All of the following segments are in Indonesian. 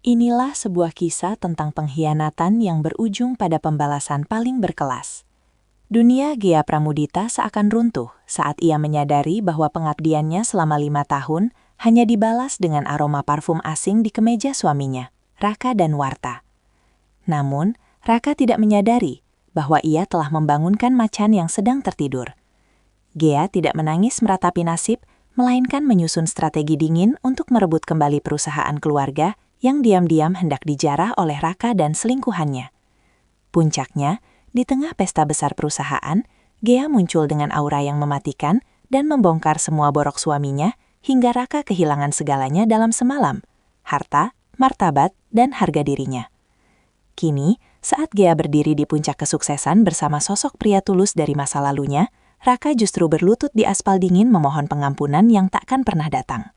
Inilah sebuah kisah tentang pengkhianatan yang berujung pada pembalasan paling berkelas. Dunia Ghea Pramudita seakan runtuh saat ia menyadari bahwa pengabdiannya selama 5 tahun hanya dibalas dengan aroma parfum asing di kemeja suaminya, Raka dan Warta. Namun, Raka tidak menyadari bahwa ia telah membangunkan macan yang sedang tertidur. Ghea tidak menangis meratapi nasib, melainkan menyusun strategi dingin untuk merebut kembali perusahaan keluarga yang diam-diam hendak dijarah oleh Raka dan selingkuhannya. Puncaknya, di tengah pesta besar perusahaan, Ghea muncul dengan aura yang mematikan dan membongkar semua borok suaminya hingga Raka kehilangan segalanya dalam semalam, harta, martabat, dan harga dirinya. Kini, saat Ghea berdiri di puncak kesuksesan bersama sosok pria tulus dari masa lalunya, Raka justru berlutut di aspal dingin memohon pengampunan yang takkan pernah datang.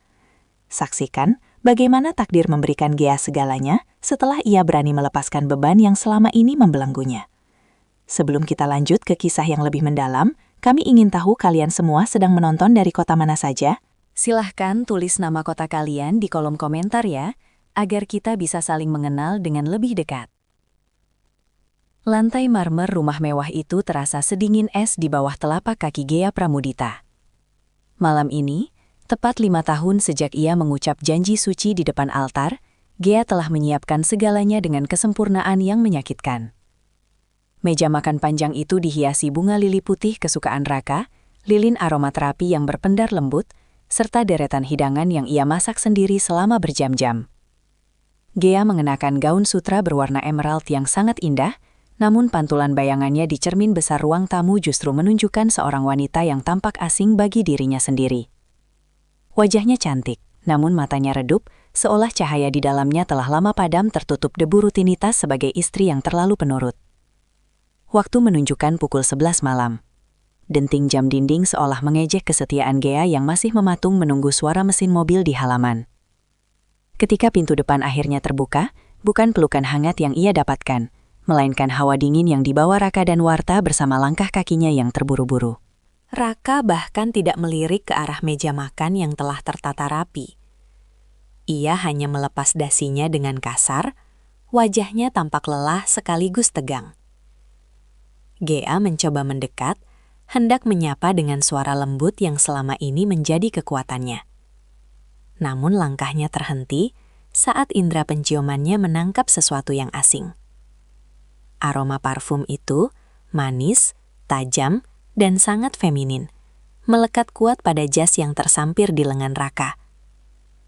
Saksikan bagaimana takdir memberikan Ghea segalanya setelah ia berani melepaskan beban yang selama ini membelenggunya. Sebelum kita lanjut ke kisah yang lebih mendalam, kami ingin tahu kalian semua sedang menonton dari kota mana saja. Silahkan tulis nama kota kalian di kolom komentar ya, agar kita bisa saling mengenal dengan lebih dekat. Lantai marmer rumah mewah itu terasa sedingin es di bawah telapak kaki Ghea Pramudita. Malam ini, tepat 5 tahun sejak ia mengucap janji suci di depan altar, Ghea telah menyiapkan segalanya dengan kesempurnaan yang menyakitkan. Meja makan panjang itu dihiasi bunga lili putih kesukaan Raka, lilin aromaterapi yang berpendar lembut, serta deretan hidangan yang ia masak sendiri selama berjam-jam. Ghea mengenakan gaun sutra berwarna emerald yang sangat indah, namun pantulan bayangannya di cermin besar ruang tamu justru menunjukkan seorang wanita yang tampak asing bagi dirinya sendiri. Wajahnya cantik, namun matanya redup, seolah cahaya di dalamnya telah lama padam tertutup debu rutinitas sebagai istri yang terlalu penurut. Waktu menunjukkan pukul 11 malam. Denting jam dinding seolah mengejek kesetiaan Ghea yang masih mematung menunggu suara mesin mobil di halaman. Ketika pintu depan akhirnya terbuka, bukan pelukan hangat yang ia dapatkan, melainkan hawa dingin yang dibawa Raka dan Warta bersama langkah kakinya yang terburu-buru. Raka bahkan tidak melirik ke arah meja makan yang telah tertata rapi. Ia hanya melepas dasinya dengan kasar, wajahnya tampak lelah sekaligus tegang. Ghea mencoba mendekat, hendak menyapa dengan suara lembut yang selama ini menjadi kekuatannya. Namun langkahnya terhenti saat indera penciumannya menangkap sesuatu yang asing. Aroma parfum itu manis, tajam, dan sangat feminin, melekat kuat pada jas yang tersampir di lengan Raka.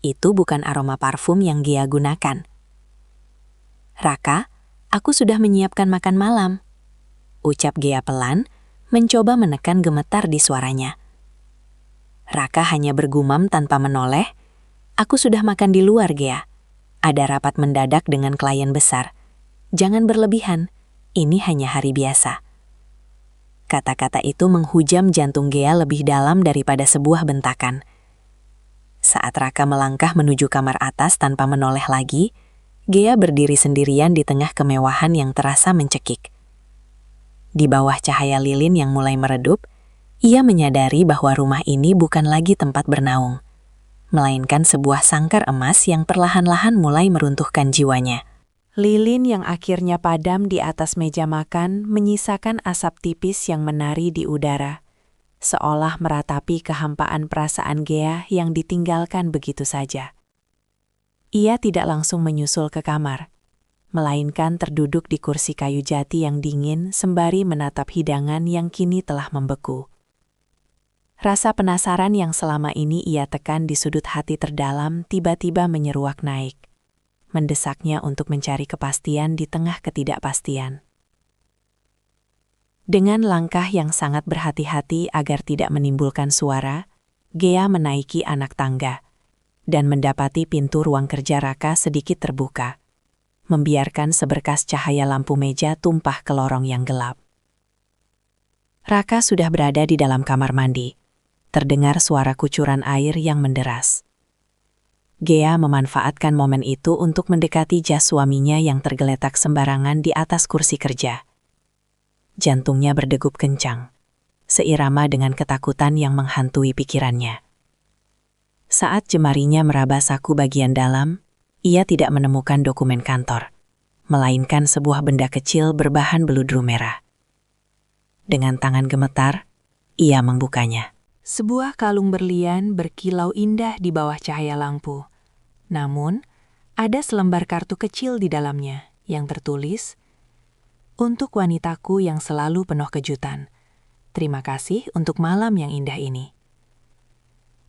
Itu bukan aroma parfum yang Ghea gunakan. "Raka, aku sudah menyiapkan makan malam," ucap Ghea pelan, mencoba menekan gemetar di suaranya. Raka hanya bergumam tanpa menoleh, "Aku sudah makan di luar, Ghea. Ada rapat mendadak dengan klien besar. Jangan berlebihan. Ini hanya hari biasa." Kata-kata itu menghujam jantung Ghea lebih dalam daripada sebuah bentakan. Saat Raka melangkah menuju kamar atas tanpa menoleh lagi, Ghea berdiri sendirian di tengah kemewahan yang terasa mencekik. Di bawah cahaya lilin yang mulai meredup, ia menyadari bahwa rumah ini bukan lagi tempat bernaung, melainkan sebuah sangkar emas yang perlahan-lahan mulai meruntuhkan jiwanya. Lilin yang akhirnya padam di atas meja makan menyisakan asap tipis yang menari di udara, seolah meratapi kehampaan perasaan Ghea yang ditinggalkan begitu saja. Ia tidak langsung menyusul ke kamar, melainkan terduduk di kursi kayu jati yang dingin sembari menatap hidangan yang kini telah membeku. Rasa penasaran yang selama ini ia tekan di sudut hati terdalam tiba-tiba menyeruak naik, mendesaknya untuk mencari kepastian di tengah ketidakpastian. Dengan langkah yang sangat berhati-hati agar tidak menimbulkan suara, Ghea menaiki anak tangga dan mendapati pintu ruang kerja Raka sedikit terbuka, membiarkan seberkas cahaya lampu meja tumpah ke lorong yang gelap. Raka sudah berada di dalam kamar mandi, terdengar suara kucuran air yang menderas. Ghea memanfaatkan momen itu untuk mendekati jas suaminya yang tergeletak sembarangan di atas kursi kerja. Jantungnya berdegup kencang, seirama dengan ketakutan yang menghantui pikirannya. Saat jemarinya meraba saku bagian dalam, ia tidak menemukan dokumen kantor, melainkan sebuah benda kecil berbahan beludru merah. Dengan tangan gemetar, ia membukanya. Sebuah kalung berlian berkilau indah di bawah cahaya lampu. Namun, ada selembar kartu kecil di dalamnya yang tertulis, "Untuk wanitaku yang selalu penuh kejutan. Terima kasih untuk malam yang indah ini."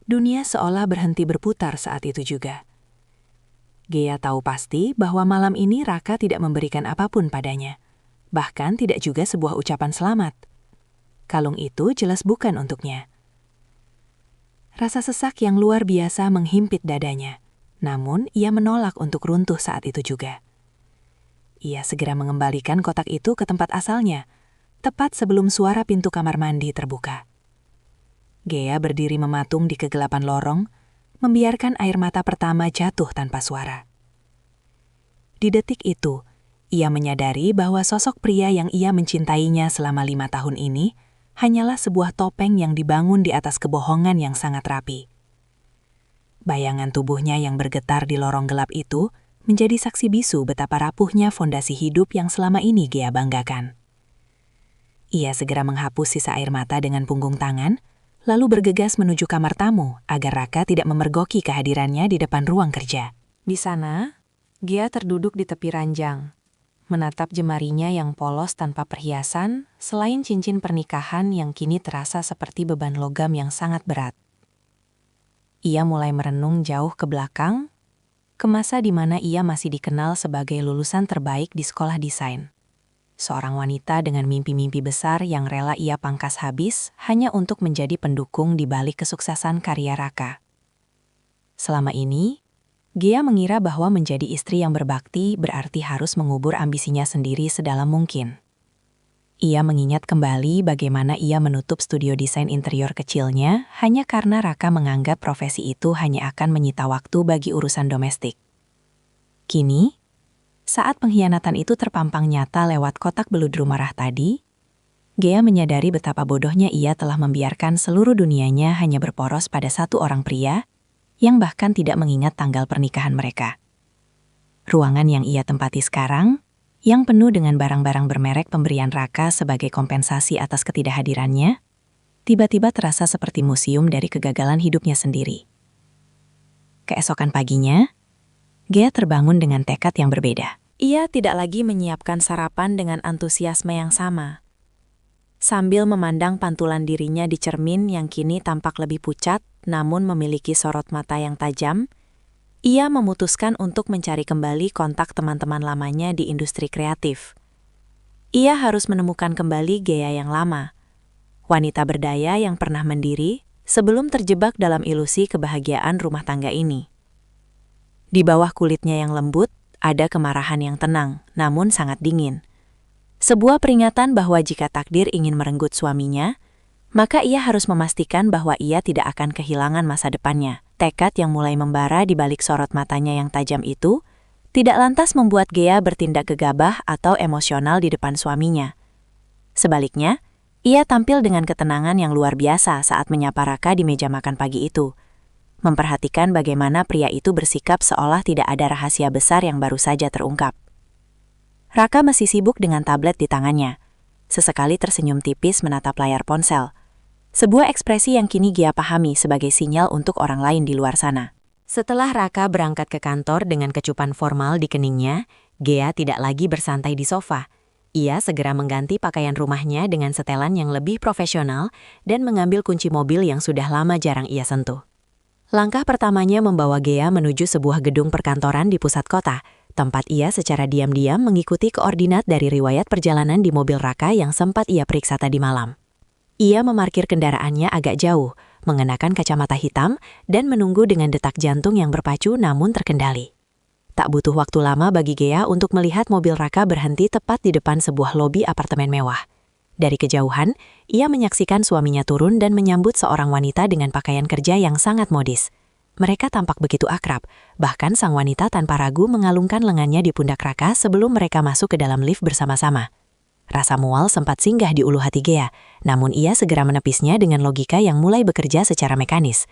Dunia seolah berhenti berputar saat itu juga. Gea tahu pasti bahwa malam ini Raka tidak memberikan apapun padanya. Bahkan tidak juga sebuah ucapan selamat. Kalung itu jelas bukan untuknya. Rasa sesak yang luar biasa menghimpit dadanya. Namun, ia menolak untuk runtuh saat itu juga. Ia segera mengembalikan kotak itu ke tempat asalnya, tepat sebelum suara pintu kamar mandi terbuka. Gea berdiri mematung di kegelapan lorong, membiarkan air mata pertama jatuh tanpa suara. Di detik itu, ia menyadari bahwa sosok pria yang ia mencintainya selama 5 tahun ini hanyalah sebuah topeng yang dibangun di atas kebohongan yang sangat rapi. Bayangan tubuhnya yang bergetar di lorong gelap itu menjadi saksi bisu betapa rapuhnya fondasi hidup yang selama ini Gea banggakan. Ia segera menghapus sisa air mata dengan punggung tangan, lalu bergegas menuju kamar tamu agar Raka tidak memergoki kehadirannya di depan ruang kerja. Di sana, Gea terduduk di tepi ranjang, menatap jemarinya yang polos tanpa perhiasan, selain cincin pernikahan yang kini terasa seperti beban logam yang sangat berat. Ia mulai merenung jauh ke belakang, ke masa di mana ia masih dikenal sebagai lulusan terbaik di sekolah desain. Seorang wanita dengan mimpi-mimpi besar yang rela ia pangkas habis hanya untuk menjadi pendukung di balik kesuksesan karya Raka. Selama ini, Gea mengira bahwa menjadi istri yang berbakti berarti harus mengubur ambisinya sendiri sedalam mungkin. Ia mengingat kembali bagaimana ia menutup studio desain interior kecilnya hanya karena Raka menganggap profesi itu hanya akan menyita waktu bagi urusan domestik. Kini, saat pengkhianatan itu terpampang nyata lewat kotak beludru marah tadi, Gea menyadari betapa bodohnya ia telah membiarkan seluruh dunianya hanya berporos pada satu orang pria yang bahkan tidak mengingat tanggal pernikahan mereka. Ruangan yang ia tempati sekarang, yang penuh dengan barang-barang bermerek pemberian Raka sebagai kompensasi atas ketidakhadirannya, tiba-tiba terasa seperti museum dari kegagalan hidupnya sendiri. Keesokan paginya, Gea terbangun dengan tekad yang berbeda. Ia tidak lagi menyiapkan sarapan dengan antusiasme yang sama. Sambil memandang pantulan dirinya di cermin yang kini tampak lebih pucat, namun memiliki sorot mata yang tajam, ia memutuskan untuk mencari kembali kontak teman-teman lamanya di industri kreatif. Ia harus menemukan kembali Gea yang lama, wanita berdaya yang pernah mendiri sebelum terjebak dalam ilusi kebahagiaan rumah tangga ini. Di bawah kulitnya yang lembut, ada kemarahan yang tenang, namun sangat dingin. Sebuah peringatan bahwa jika takdir ingin merenggut suaminya, maka ia harus memastikan bahwa ia tidak akan kehilangan masa depannya. Tekad yang mulai membara di balik sorot matanya yang tajam itu, tidak lantas membuat Gea bertindak gegabah atau emosional di depan suaminya. Sebaliknya, ia tampil dengan ketenangan yang luar biasa saat menyapa Raka di meja makan pagi itu, memperhatikan bagaimana pria itu bersikap seolah tidak ada rahasia besar yang baru saja terungkap. Raka masih sibuk dengan tablet di tangannya. Sesekali tersenyum tipis menatap layar ponsel. Sebuah ekspresi yang kini Gea pahami sebagai sinyal untuk orang lain di luar sana. Setelah Raka berangkat ke kantor dengan kecupan formal di keningnya, Gea tidak lagi bersantai di sofa. Ia segera mengganti pakaian rumahnya dengan setelan yang lebih profesional dan mengambil kunci mobil yang sudah lama jarang ia sentuh. Langkah pertamanya membawa Gea menuju sebuah gedung perkantoran di pusat kota, tempat ia secara diam-diam mengikuti koordinat dari riwayat perjalanan di mobil Raka yang sempat ia periksa tadi malam. Ia memarkir kendaraannya agak jauh, mengenakan kacamata hitam, dan menunggu dengan detak jantung yang berpacu namun terkendali. Tak butuh waktu lama bagi Gea untuk melihat mobil Raka berhenti tepat di depan sebuah lobi apartemen mewah. Dari kejauhan, ia menyaksikan suaminya turun dan menyambut seorang wanita dengan pakaian kerja yang sangat modis. Mereka tampak begitu akrab, bahkan sang wanita tanpa ragu mengalungkan lengannya di pundak Raka sebelum mereka masuk ke dalam lift bersama-sama. Rasa mual sempat singgah di ulu hati Gea, namun ia segera menepisnya dengan logika yang mulai bekerja secara mekanis.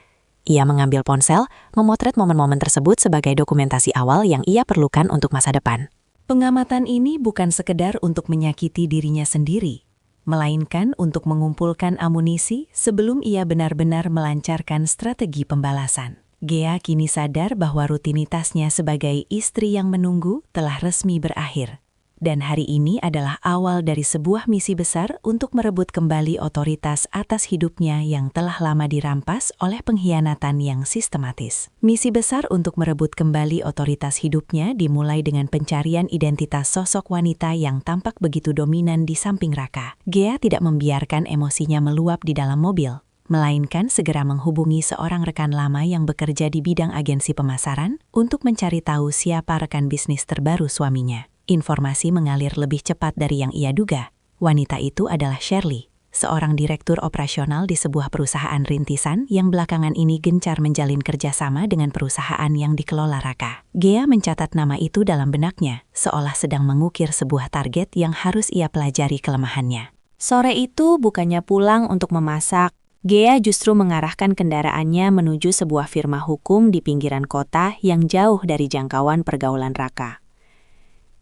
Ia mengambil ponsel, memotret momen-momen tersebut sebagai dokumentasi awal yang ia perlukan untuk masa depan. Pengamatan ini bukan sekedar untuk menyakiti dirinya sendiri, melainkan untuk mengumpulkan amunisi sebelum ia benar-benar melancarkan strategi pembalasan. Gea kini sadar bahwa rutinitasnya sebagai istri yang menunggu telah resmi berakhir. Dan hari ini adalah awal dari sebuah misi besar untuk merebut kembali otoritas atas hidupnya yang telah lama dirampas oleh pengkhianatan yang sistematis. Misi besar untuk merebut kembali otoritas hidupnya dimulai dengan pencarian identitas sosok wanita yang tampak begitu dominan di samping Raka. Gea tidak membiarkan emosinya meluap di dalam mobil, melainkan segera menghubungi seorang rekan lama yang bekerja di bidang agensi pemasaran untuk mencari tahu siapa rekan bisnis terbaru suaminya. Informasi mengalir lebih cepat dari yang ia duga. Wanita itu adalah Shirley, seorang direktur operasional di sebuah perusahaan rintisan yang belakangan ini gencar menjalin kerjasama dengan perusahaan yang dikelola Raka. Gea mencatat nama itu dalam benaknya, seolah sedang mengukir sebuah target yang harus ia pelajari kelemahannya. Sore itu bukannya pulang untuk memasak, Gea justru mengarahkan kendaraannya menuju sebuah firma hukum di pinggiran kota yang jauh dari jangkauan pergaulan Raka.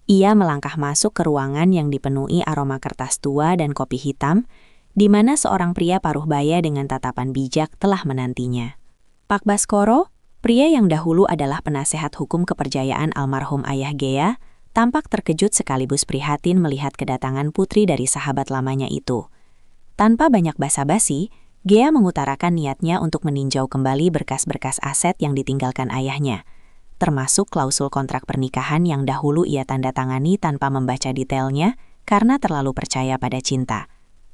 Ia melangkah masuk ke ruangan yang dipenuhi aroma kertas tua dan kopi hitam, di mana seorang pria paruh baya dengan tatapan bijak telah menantinya. Pak Baskoro, pria yang dahulu adalah penasehat hukum kepercayaan almarhum ayah Gea, tampak terkejut sekaligus prihatin melihat kedatangan putri dari sahabat lamanya itu. Tanpa banyak basa-basi, Gea mengutarakan niatnya untuk meninjau kembali berkas-berkas aset yang ditinggalkan ayahnya, termasuk klausul kontrak pernikahan yang dahulu ia tanda tangani tanpa membaca detailnya karena terlalu percaya pada cinta.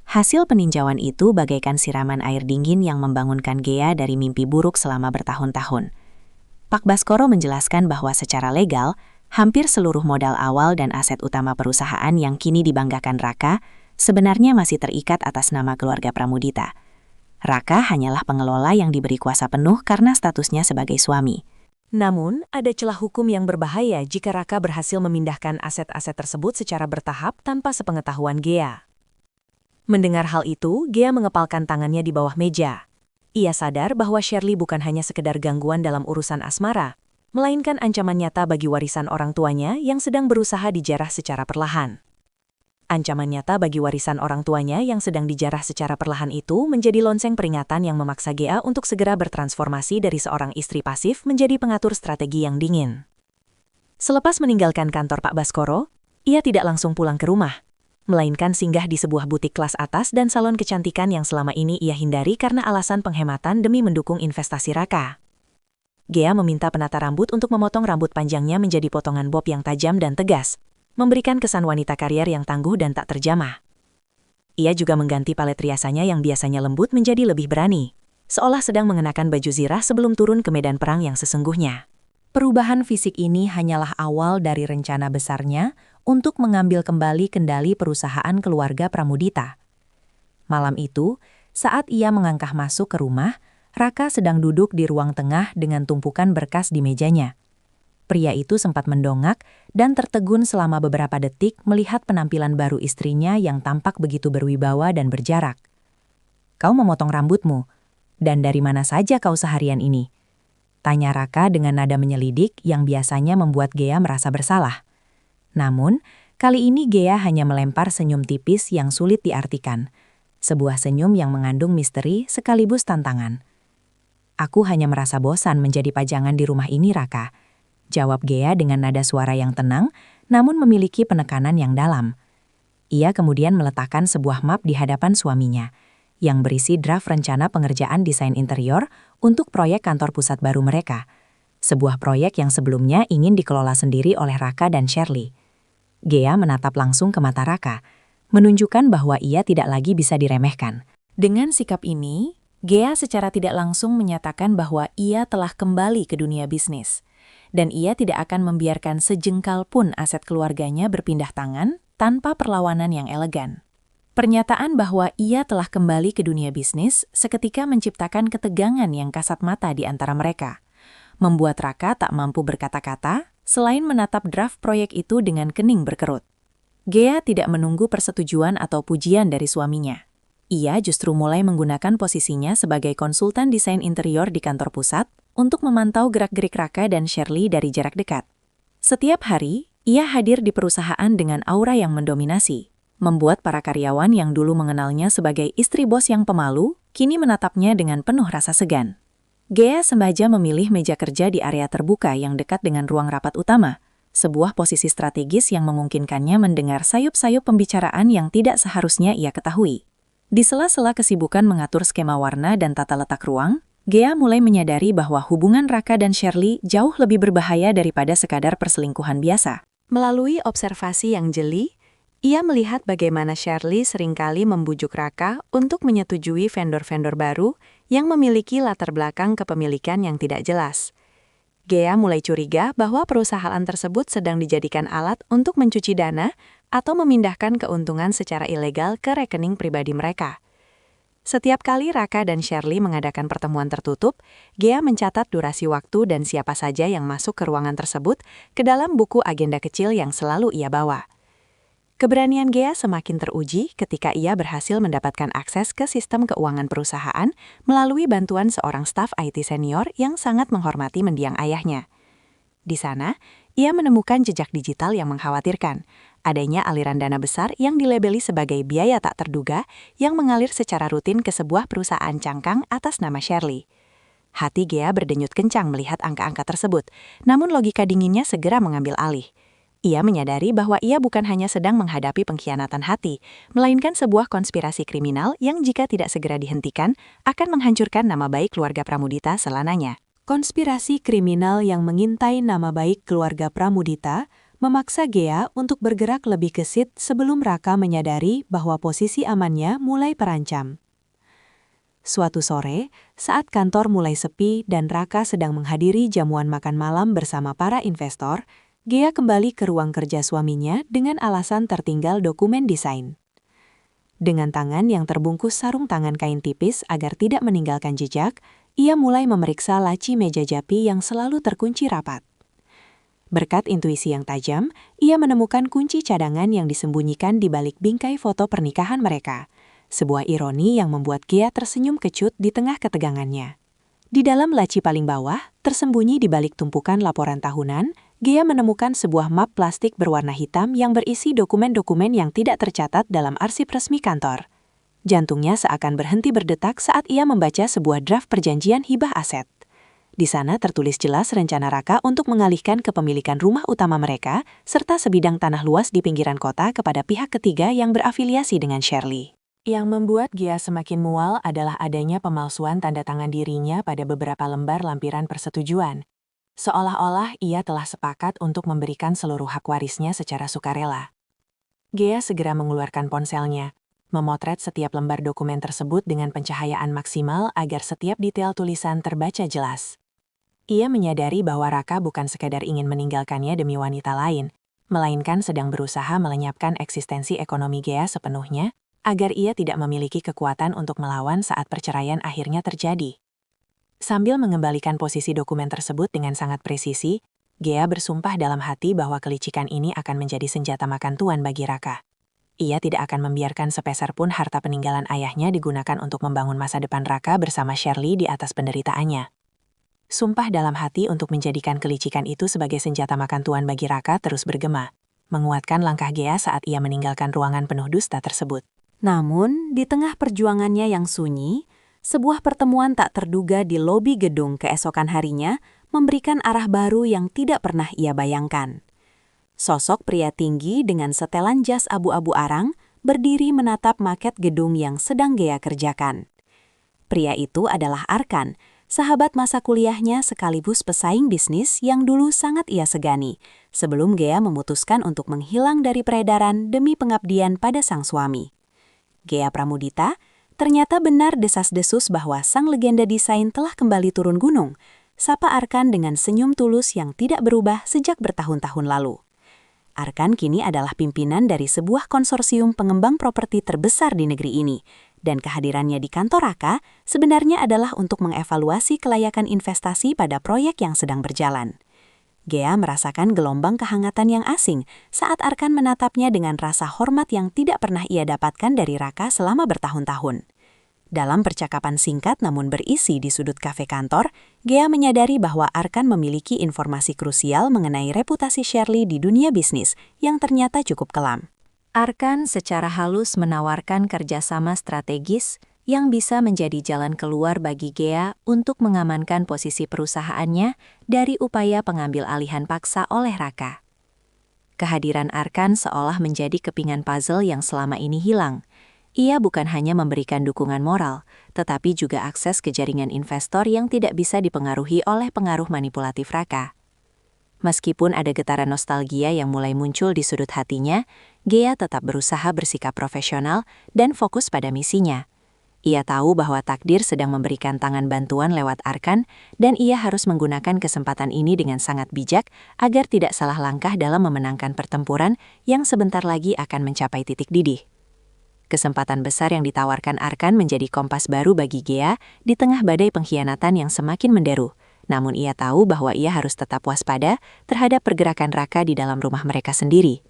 Hasil peninjauan itu bagaikan siraman air dingin yang membangunkan Gea dari mimpi buruk selama bertahun-tahun. Pak Baskoro menjelaskan bahwa secara legal, hampir seluruh modal awal dan aset utama perusahaan yang kini dibanggakan Raka sebenarnya masih terikat atas nama keluarga Pramudita. Raka hanyalah pengelola yang diberi kuasa penuh karena statusnya sebagai suami. Namun, ada celah hukum yang berbahaya jika Raka berhasil memindahkan aset-aset tersebut secara bertahap tanpa sepengetahuan Gea. Mendengar hal itu, Gea mengepalkan tangannya di bawah meja. Ia sadar bahwa Shirley bukan hanya sekedar gangguan dalam urusan asmara, melainkan ancaman nyata bagi warisan orang tuanya yang sedang berusaha dijarah secara perlahan. Ancaman nyata bagi warisan orang tuanya yang sedang dijarah secara perlahan itu menjadi lonceng peringatan yang memaksa Gea untuk segera bertransformasi dari seorang istri pasif menjadi pengatur strategi yang dingin. Selepas meninggalkan kantor Pak Baskoro, ia tidak langsung pulang ke rumah, melainkan singgah di sebuah butik kelas atas dan salon kecantikan yang selama ini ia hindari karena alasan penghematan demi mendukung investasi Raka. Gea meminta penata rambut untuk memotong rambut panjangnya menjadi potongan bob yang tajam dan tegas, memberikan kesan wanita karier yang tangguh dan tak terjamah. Ia juga mengganti palet riasannya yang biasanya lembut menjadi lebih berani, seolah sedang mengenakan baju zirah sebelum turun ke medan perang yang sesungguhnya. Perubahan fisik ini hanyalah awal dari rencana besarnya untuk mengambil kembali kendali perusahaan keluarga Pramudita. Malam itu, saat ia melangkah masuk ke rumah, Raka sedang duduk di ruang tengah dengan tumpukan berkas di mejanya. Pria itu sempat mendongak dan tertegun selama beberapa detik melihat penampilan baru istrinya yang tampak begitu berwibawa dan berjarak. "Kau memotong rambutmu? Dan dari mana saja kau seharian ini?" tanya Raka dengan nada menyelidik yang biasanya membuat Gea merasa bersalah. Namun, kali ini Gea hanya melempar senyum tipis yang sulit diartikan. Sebuah senyum yang mengandung misteri sekaligus tantangan. "Aku hanya merasa bosan menjadi pajangan di rumah ini, Raka," jawab Gea dengan nada suara yang tenang, namun memiliki penekanan yang dalam. Ia kemudian meletakkan sebuah map di hadapan suaminya, yang berisi draft rencana pengerjaan desain interior untuk proyek kantor pusat baru mereka. Sebuah proyek yang sebelumnya ingin dikelola sendiri oleh Raka dan Shirley. Gea menatap langsung ke mata Raka, menunjukkan bahwa ia tidak lagi bisa diremehkan. Dengan sikap ini, Gea secara tidak langsung menyatakan bahwa ia telah kembali ke dunia bisnis. Dan ia tidak akan membiarkan sejengkal pun aset keluarganya berpindah tangan tanpa perlawanan yang elegan. Pernyataan bahwa ia telah kembali ke dunia bisnis seketika menciptakan ketegangan yang kasat mata di antara mereka, membuat Raka tak mampu berkata-kata selain menatap draft proyek itu dengan kening berkerut. Gea tidak menunggu persetujuan atau pujian dari suaminya. Ia justru mulai menggunakan posisinya sebagai konsultan desain interior di kantor pusat untuk memantau gerak-gerik Raka dan Shirley dari jarak dekat. Setiap hari, ia hadir di perusahaan dengan aura yang mendominasi, membuat para karyawan yang dulu mengenalnya sebagai istri bos yang pemalu, kini menatapnya dengan penuh rasa segan. Gea sengaja memilih meja kerja di area terbuka yang dekat dengan ruang rapat utama, sebuah posisi strategis yang memungkinkannya mendengar sayup-sayup pembicaraan yang tidak seharusnya ia ketahui. Di sela-sela kesibukan mengatur skema warna dan tata letak ruang, Gea mulai menyadari bahwa hubungan Raka dan Shirley jauh lebih berbahaya daripada sekadar perselingkuhan biasa. Melalui observasi yang jeli, ia melihat bagaimana Shirley seringkali membujuk Raka untuk menyetujui vendor-vendor baru yang memiliki latar belakang kepemilikan yang tidak jelas. Gea mulai curiga bahwa perusahaan tersebut sedang dijadikan alat untuk mencuci dana atau memindahkan keuntungan secara ilegal ke rekening pribadi mereka. Setiap kali Raka dan Shirley mengadakan pertemuan tertutup, Gea mencatat durasi waktu dan siapa saja yang masuk ke ruangan tersebut ke dalam buku agenda kecil yang selalu ia bawa. Keberanian Gea semakin teruji ketika ia berhasil mendapatkan akses ke sistem keuangan perusahaan melalui bantuan seorang staf IT senior yang sangat menghormati mendiang ayahnya. Di sana, ia menemukan jejak digital yang mengkhawatirkan, adanya aliran dana besar yang dilabeli sebagai biaya tak terduga yang mengalir secara rutin ke sebuah perusahaan cangkang atas nama Shirley. Hati Gea berdenyut kencang melihat angka-angka tersebut, namun logika dinginnya segera mengambil alih. Ia menyadari bahwa ia bukan hanya sedang menghadapi pengkhianatan hati, melainkan sebuah konspirasi kriminal yang jika tidak segera dihentikan, akan menghancurkan nama baik keluarga Pramudita selamanya. Konspirasi kriminal yang mengintai nama baik keluarga Pramudita memaksa Gea untuk bergerak lebih gesit sebelum Raka menyadari bahwa posisi amannya mulai terancam. Suatu sore, saat kantor mulai sepi dan Raka sedang menghadiri jamuan makan malam bersama para investor, Gea kembali ke ruang kerja suaminya dengan alasan tertinggal dokumen desain. Dengan tangan yang terbungkus sarung tangan kain tipis agar tidak meninggalkan jejak, ia mulai memeriksa laci meja Japi yang selalu terkunci rapat. Berkat intuisi yang tajam, ia menemukan kunci cadangan yang disembunyikan di balik bingkai foto pernikahan mereka. Sebuah ironi yang membuat Gea tersenyum kecut di tengah ketegangannya. Di dalam laci paling bawah, tersembunyi di balik tumpukan laporan tahunan, Gea menemukan sebuah map plastik berwarna hitam yang berisi dokumen-dokumen yang tidak tercatat dalam arsip resmi kantor. Jantungnya seakan berhenti berdetak saat ia membaca sebuah draft perjanjian hibah aset. Di sana tertulis jelas rencana Raka untuk mengalihkan kepemilikan rumah utama mereka, serta sebidang tanah luas di pinggiran kota kepada pihak ketiga yang berafiliasi dengan Shirley. Yang membuat Gea semakin mual adalah adanya pemalsuan tanda tangan dirinya pada beberapa lembar lampiran persetujuan. Seolah-olah ia telah sepakat untuk memberikan seluruh hak warisnya secara sukarela. Gea segera mengeluarkan ponselnya, memotret setiap lembar dokumen tersebut dengan pencahayaan maksimal agar setiap detail tulisan terbaca jelas. Ia menyadari bahwa Raka bukan sekadar ingin meninggalkannya demi wanita lain, melainkan sedang berusaha melenyapkan eksistensi ekonomi Gea sepenuhnya, agar ia tidak memiliki kekuatan untuk melawan saat perceraian akhirnya terjadi. Sambil mengembalikan posisi dokumen tersebut dengan sangat presisi, Gea bersumpah dalam hati bahwa kelicikan ini akan menjadi senjata makan tuan bagi Raka. Ia tidak akan membiarkan sepeser pun harta peninggalan ayahnya digunakan untuk membangun masa depan Raka bersama Shirley di atas penderitaannya. Sumpah dalam hati untuk menjadikan kelicikan itu sebagai senjata makan tuan bagi Raka terus bergema, menguatkan langkah Gea saat ia meninggalkan ruangan penuh dusta tersebut. Namun, di tengah perjuangannya yang sunyi, sebuah pertemuan tak terduga di lobi gedung keesokan harinya memberikan arah baru yang tidak pernah ia bayangkan. Sosok pria tinggi dengan setelan jas abu-abu arang berdiri menatap maket gedung yang sedang Gea kerjakan. Pria itu adalah Arkan, sahabat masa kuliahnya sekaligus pesaing bisnis yang dulu sangat ia segani, sebelum Gea memutuskan untuk menghilang dari peredaran demi pengabdian pada sang suami. Gea Pramudita ternyata benar desas-desus bahwa sang legenda desain telah kembali turun gunung, sapa Arkan dengan senyum tulus yang tidak berubah sejak bertahun-tahun lalu. Arkan kini adalah pimpinan dari sebuah konsorsium pengembang properti terbesar di negeri ini, dan kehadirannya di kantor Raka sebenarnya adalah untuk mengevaluasi kelayakan investasi pada proyek yang sedang berjalan. Gea merasakan gelombang kehangatan yang asing saat Arkan menatapnya dengan rasa hormat yang tidak pernah ia dapatkan dari Raka selama bertahun-tahun. Dalam percakapan singkat namun berisi di sudut kafe kantor, Gea menyadari bahwa Arkan memiliki informasi krusial mengenai reputasi Shirley di dunia bisnis yang ternyata cukup kelam. Arkan secara halus menawarkan kerjasama strategis yang bisa menjadi jalan keluar bagi Gea untuk mengamankan posisi perusahaannya dari upaya pengambil alihan paksa oleh Raka. Kehadiran Arkan seolah menjadi kepingan puzzle yang selama ini hilang. Ia bukan hanya memberikan dukungan moral, tetapi juga akses ke jaringan investor yang tidak bisa dipengaruhi oleh pengaruh manipulatif Raka. Meskipun ada getaran nostalgia yang mulai muncul di sudut hatinya, Gea tetap berusaha bersikap profesional dan fokus pada misinya. Ia tahu bahwa takdir sedang memberikan tangan bantuan lewat Arkan, dan ia harus menggunakan kesempatan ini dengan sangat bijak agar tidak salah langkah dalam memenangkan pertempuran yang sebentar lagi akan mencapai titik didih. Kesempatan besar yang ditawarkan Arkan menjadi kompas baru bagi Gea di tengah badai pengkhianatan yang semakin menderu. Namun ia tahu bahwa ia harus tetap waspada terhadap pergerakan Raka di dalam rumah mereka sendiri.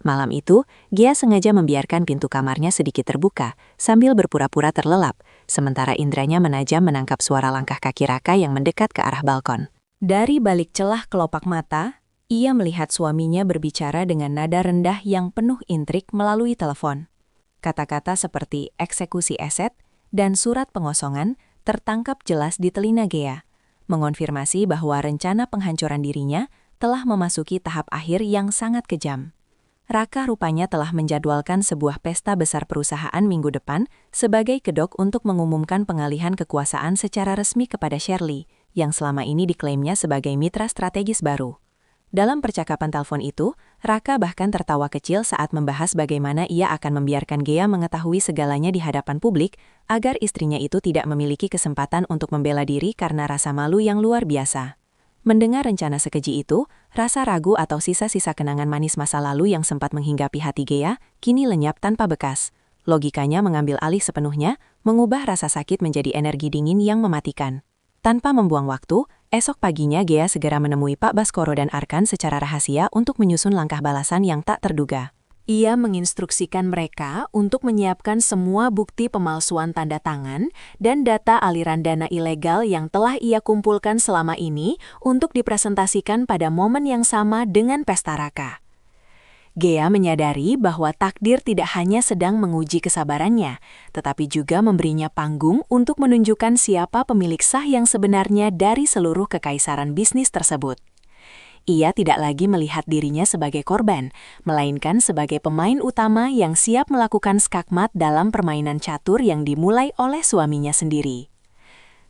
Malam itu, Gea sengaja membiarkan pintu kamarnya sedikit terbuka, sambil berpura-pura terlelap, sementara indranya menajam menangkap suara langkah kaki Raka yang mendekat ke arah balkon. Dari balik celah kelopak mata, ia melihat suaminya berbicara dengan nada rendah yang penuh intrik melalui telepon. Kata-kata seperti eksekusi aset dan surat pengosongan tertangkap jelas di telinga Gea, mengonfirmasi bahwa rencana penghancuran dirinya telah memasuki tahap akhir yang sangat kejam. Raka rupanya telah menjadwalkan sebuah pesta besar perusahaan minggu depan sebagai kedok untuk mengumumkan pengalihan kekuasaan secara resmi kepada Shirley, yang selama ini diklaimnya sebagai mitra strategis baru. Dalam percakapan telepon itu, Raka bahkan tertawa kecil saat membahas bagaimana ia akan membiarkan Gea mengetahui segalanya di hadapan publik agar istrinya itu tidak memiliki kesempatan untuk membela diri karena rasa malu yang luar biasa. Mendengar rencana sekeji itu, rasa ragu atau sisa-sisa kenangan manis masa lalu yang sempat menghinggapi hati Gea kini lenyap tanpa bekas. Logikanya mengambil alih sepenuhnya, mengubah rasa sakit menjadi energi dingin yang mematikan. Tanpa membuang waktu, esok paginya Gea segera menemui Pak Baskoro dan Arkan secara rahasia untuk menyusun langkah balasan yang tak terduga. Ia menginstruksikan mereka untuk menyiapkan semua bukti pemalsuan tanda tangan dan data aliran dana ilegal yang telah ia kumpulkan selama ini untuk dipresentasikan pada momen yang sama dengan pesta Raka. Gea menyadari bahwa takdir tidak hanya sedang menguji kesabarannya, tetapi juga memberinya panggung untuk menunjukkan siapa pemilik sah yang sebenarnya dari seluruh kekaisaran bisnis tersebut. Ia tidak lagi melihat dirinya sebagai korban, melainkan sebagai pemain utama yang siap melakukan skakmat dalam permainan catur yang dimulai oleh suaminya sendiri.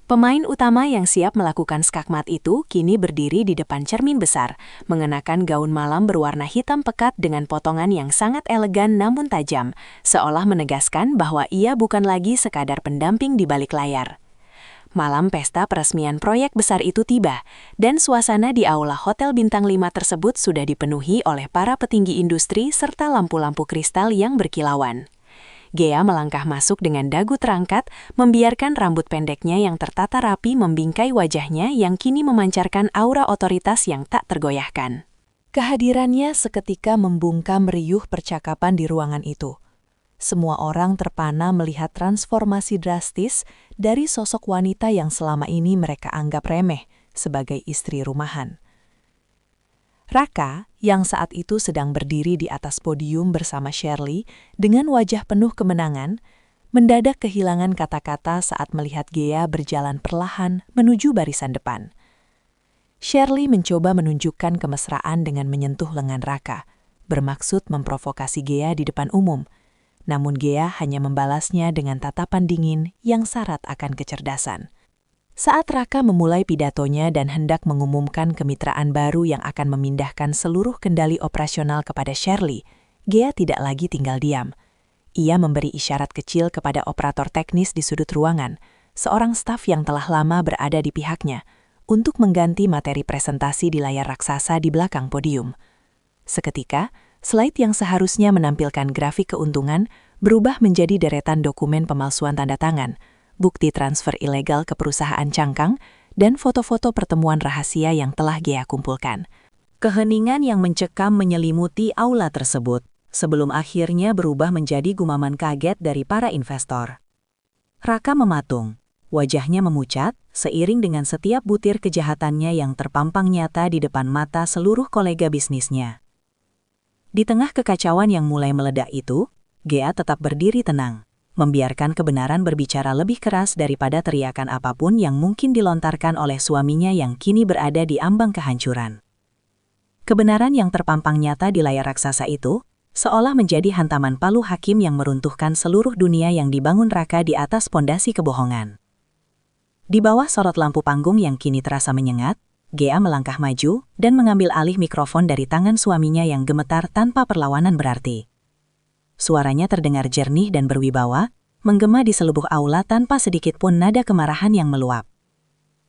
Pemain utama yang siap melakukan skakmat itu kini berdiri di depan cermin besar, mengenakan gaun malam berwarna hitam pekat dengan potongan yang sangat elegan namun tajam, seolah menegaskan bahwa ia bukan lagi sekadar pendamping di balik layar. Malam pesta peresmian proyek besar itu tiba, dan suasana di aula Hotel Bintang 5 tersebut sudah dipenuhi oleh para petinggi industri serta lampu-lampu kristal yang berkilauan. Gea melangkah masuk dengan dagu terangkat, membiarkan rambut pendeknya yang tertata rapi membingkai wajahnya yang kini memancarkan aura otoritas yang tak tergoyahkan. Kehadirannya seketika membungkam riuh percakapan di ruangan itu. Semua orang terpana melihat transformasi drastis dari sosok wanita yang selama ini mereka anggap remeh sebagai istri rumahan. Raka, yang saat itu sedang berdiri di atas podium bersama Shirley dengan wajah penuh kemenangan, mendadak kehilangan kata-kata saat melihat Gea berjalan perlahan menuju barisan depan. Shirley mencoba menunjukkan kemesraan dengan menyentuh lengan Raka, bermaksud memprovokasi Gea di depan umum. Namun Gea hanya membalasnya dengan tatapan dingin yang syarat akan kecerdasan. Saat Raka memulai pidatonya dan hendak mengumumkan kemitraan baru yang akan memindahkan seluruh kendali operasional kepada Shirley, Gea tidak lagi tinggal diam. Ia memberi isyarat kecil kepada operator teknis di sudut ruangan, seorang staf yang telah lama berada di pihaknya, untuk mengganti materi presentasi di layar raksasa di belakang podium. Seketika, slide yang seharusnya menampilkan grafik keuntungan berubah menjadi deretan dokumen pemalsuan tanda tangan, bukti transfer ilegal ke perusahaan cangkang, dan foto-foto pertemuan rahasia yang telah Gea kumpulkan. Keheningan yang mencekam menyelimuti aula tersebut, sebelum akhirnya berubah menjadi gumaman kaget dari para investor. Raka mematung, wajahnya memucat, seiring dengan setiap butir kejahatannya yang terpampang nyata di depan mata seluruh kolega bisnisnya. Di tengah kekacauan yang mulai meledak itu, Gea tetap berdiri tenang, membiarkan kebenaran berbicara lebih keras daripada teriakan apapun yang mungkin dilontarkan oleh suaminya yang kini berada di ambang kehancuran. Kebenaran yang terpampang nyata di layar raksasa itu, seolah menjadi hantaman palu hakim yang meruntuhkan seluruh dunia yang dibangun Raka di atas pondasi kebohongan. Di bawah sorot lampu panggung yang kini terasa menyengat, Gea melangkah maju dan mengambil alih mikrofon dari tangan suaminya yang gemetar tanpa perlawanan berarti. Suaranya terdengar jernih dan berwibawa, menggema di selubuh aula tanpa sedikit pun nada kemarahan yang meluap.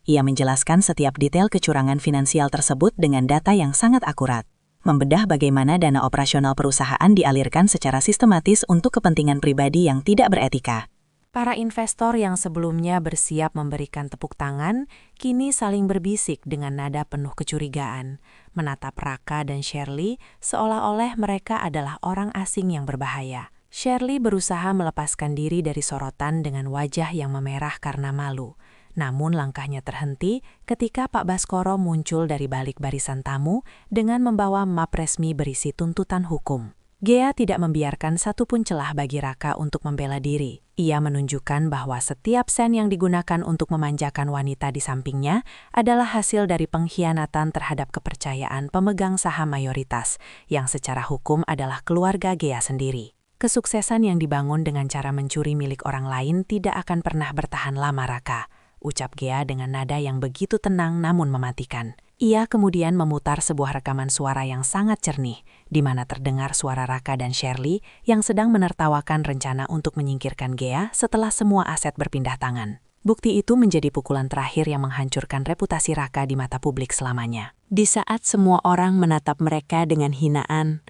Ia menjelaskan setiap detail kecurangan finansial tersebut dengan data yang sangat akurat, membedah bagaimana dana operasional perusahaan dialirkan secara sistematis untuk kepentingan pribadi yang tidak beretika. Para investor yang sebelumnya bersiap memberikan tepuk tangan, kini saling berbisik dengan nada penuh kecurigaan, menatap Raka dan Shirley seolah-olah mereka adalah orang asing yang berbahaya. Shirley berusaha melepaskan diri dari sorotan dengan wajah yang memerah karena malu. Namun langkahnya terhenti ketika Pak Baskoro muncul dari balik barisan tamu dengan membawa map resmi berisi tuntutan hukum. Gea tidak membiarkan satupun celah bagi Raka untuk membela diri. Ia menunjukkan bahwa setiap sen yang digunakan untuk memanjakan wanita di sampingnya adalah hasil dari pengkhianatan terhadap kepercayaan pemegang saham mayoritas, yang secara hukum adalah keluarga Gea sendiri. Kesuksesan yang dibangun dengan cara mencuri milik orang lain tidak akan pernah bertahan lama, Raka, ucap Gea dengan nada yang begitu tenang namun mematikan. Ia kemudian memutar sebuah rekaman suara yang sangat jernih, di mana terdengar suara Raka dan Shirley yang sedang menertawakan rencana untuk menyingkirkan Gea setelah semua aset berpindah tangan. Bukti itu menjadi pukulan terakhir yang menghancurkan reputasi Raka di mata publik selamanya. Di saat semua orang menatap mereka dengan hinaan,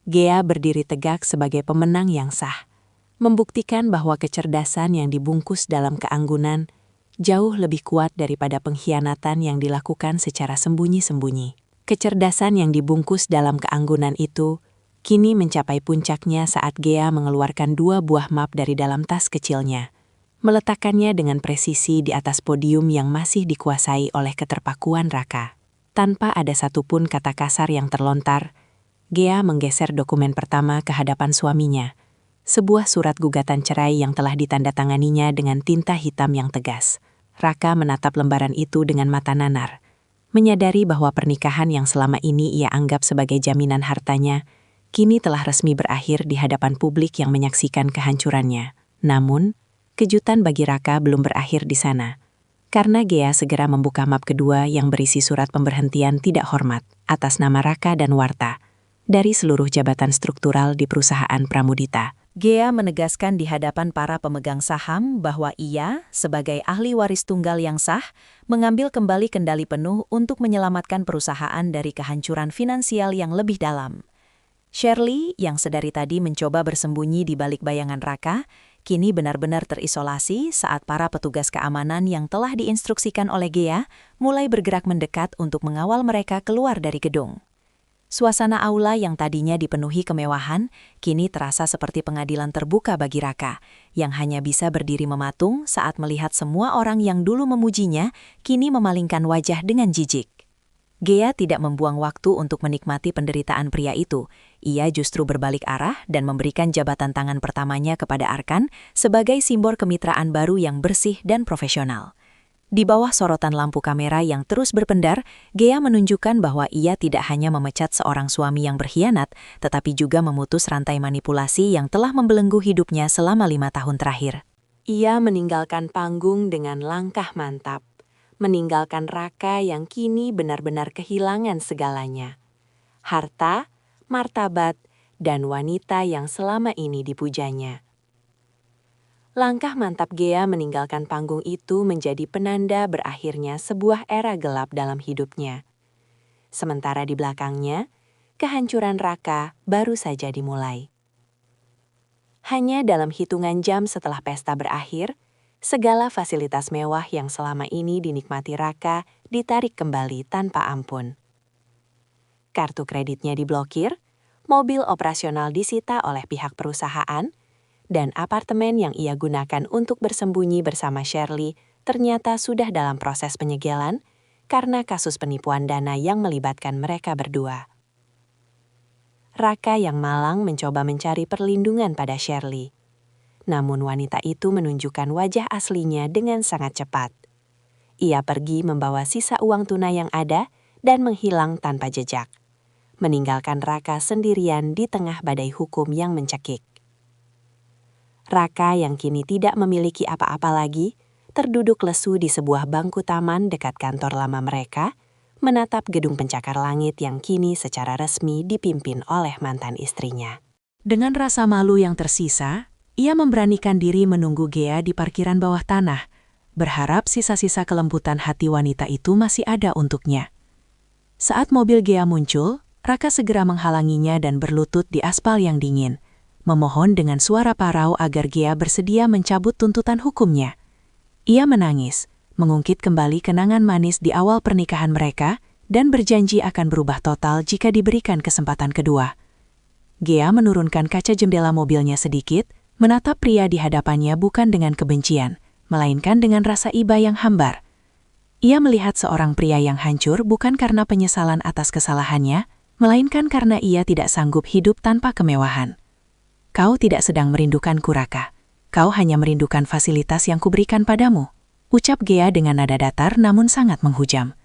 Gea berdiri tegak sebagai pemenang yang sah, membuktikan bahwa kecerdasan yang dibungkus dalam keanggunan jauh lebih kuat daripada pengkhianatan yang dilakukan secara sembunyi-sembunyi. Kecerdasan yang dibungkus dalam keanggunan itu kini mencapai puncaknya saat Gea mengeluarkan 2 buah map dari dalam tas kecilnya, meletakkannya dengan presisi di atas podium yang masih dikuasai oleh keterpakuan Raka. Tanpa ada satupun kata kasar yang terlontar, Gea menggeser dokumen pertama ke hadapan suaminya, sebuah surat gugatan cerai yang telah ditandatanganinya dengan tinta hitam yang tegas. Raka menatap lembaran itu dengan mata nanar, menyadari bahwa pernikahan yang selama ini ia anggap sebagai jaminan hartanya, kini telah resmi berakhir di hadapan publik yang menyaksikan kehancurannya. Namun, kejutan bagi Raka belum berakhir di sana, karena Gea segera membuka map kedua yang berisi surat pemberhentian tidak hormat atas nama Raka dan Warta dari seluruh jabatan struktural di perusahaan Pramudita. Gea menegaskan di hadapan para pemegang saham bahwa ia, sebagai ahli waris tunggal yang sah, mengambil kembali kendali penuh untuk menyelamatkan perusahaan dari kehancuran finansial yang lebih dalam. Shirley, yang sedari tadi mencoba bersembunyi di balik bayangan Raka, kini benar-benar terisolasi saat para petugas keamanan yang telah diinstruksikan oleh Gea mulai bergerak mendekat untuk mengawal mereka keluar dari gedung. Suasana aula yang tadinya dipenuhi kemewahan, kini terasa seperti pengadilan terbuka bagi Raka, yang hanya bisa berdiri mematung saat melihat semua orang yang dulu memujinya, kini memalingkan wajah dengan jijik. Gea tidak membuang waktu untuk menikmati penderitaan pria itu. Ia justru berbalik arah dan memberikan jabatan tangan pertamanya kepada Arkan sebagai simbol kemitraan baru yang bersih dan profesional. Di bawah sorotan lampu kamera yang terus berpendar, Gea menunjukkan bahwa ia tidak hanya memecat seorang suami yang berkhianat, tetapi juga memutus rantai manipulasi yang telah membelenggu hidupnya selama 5 tahun terakhir. Ia meninggalkan panggung dengan langkah mantap, meninggalkan Raka yang kini benar-benar kehilangan segalanya. Harta, martabat, dan wanita yang selama ini dipujanya. Langkah mantap Gea meninggalkan panggung itu menjadi penanda berakhirnya sebuah era gelap dalam hidupnya. Sementara di belakangnya, kehancuran Raka baru saja dimulai. Hanya dalam hitungan jam setelah pesta berakhir, Segala fasilitas mewah yang selama ini dinikmati Raka ditarik kembali tanpa ampun. Kartu kreditnya diblokir, mobil operasional disita oleh pihak perusahaan, dan apartemen yang ia gunakan untuk bersembunyi bersama Shirley ternyata sudah dalam proses penyegelan karena kasus penipuan dana yang melibatkan mereka berdua. Raka yang malang mencoba mencari perlindungan pada Shirley. Namun wanita itu menunjukkan wajah aslinya dengan sangat cepat. Ia pergi membawa sisa uang tunai yang ada dan menghilang tanpa jejak, meninggalkan Raka sendirian di tengah badai hukum yang mencekik. Raka yang kini tidak memiliki apa-apa lagi, terduduk lesu di sebuah bangku taman dekat kantor lama mereka, menatap gedung pencakar langit yang kini secara resmi dipimpin oleh mantan istrinya. Dengan rasa malu yang tersisa, ia memberanikan diri menunggu Gea di parkiran bawah tanah, berharap sisa-sisa kelembutan hati wanita itu masih ada untuknya. Saat mobil Gea muncul, Raka segera menghalanginya dan berlutut di aspal yang dingin, memohon dengan suara parau agar Gea bersedia mencabut tuntutan hukumnya. Ia menangis, mengungkit kembali kenangan manis di awal pernikahan mereka, dan berjanji akan berubah total jika diberikan kesempatan kedua. Gea menurunkan kaca jendela mobilnya sedikit, menatap pria di hadapannya bukan dengan kebencian, melainkan dengan rasa iba yang hambar. Ia melihat seorang pria yang hancur bukan karena penyesalan atas kesalahannya, melainkan karena ia tidak sanggup hidup tanpa kemewahan. Kau tidak sedang merindukanku, Raka. Kau hanya merindukan fasilitas yang kuberikan padamu, ucap Gea dengan nada datar namun sangat menghujam.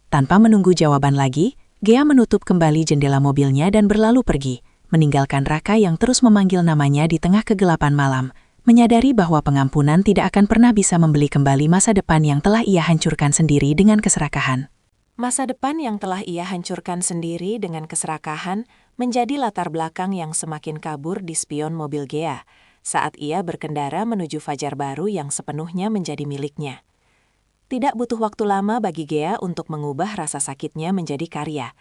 Tanpa menunggu jawaban lagi, Gea menutup kembali jendela mobilnya dan berlalu pergi, meninggalkan Raka yang terus memanggil namanya di tengah kegelapan malam, menyadari bahwa pengampunan tidak akan pernah bisa membeli kembali masa depan yang telah ia hancurkan sendiri dengan keserakahan. Masa depan yang telah ia hancurkan sendiri dengan keserakahan menjadi latar belakang yang semakin kabur di spion mobil Gea saat ia berkendara menuju fajar baru yang sepenuhnya menjadi miliknya. Tidak butuh waktu lama bagi Gea untuk mengubah rasa sakitnya menjadi karya.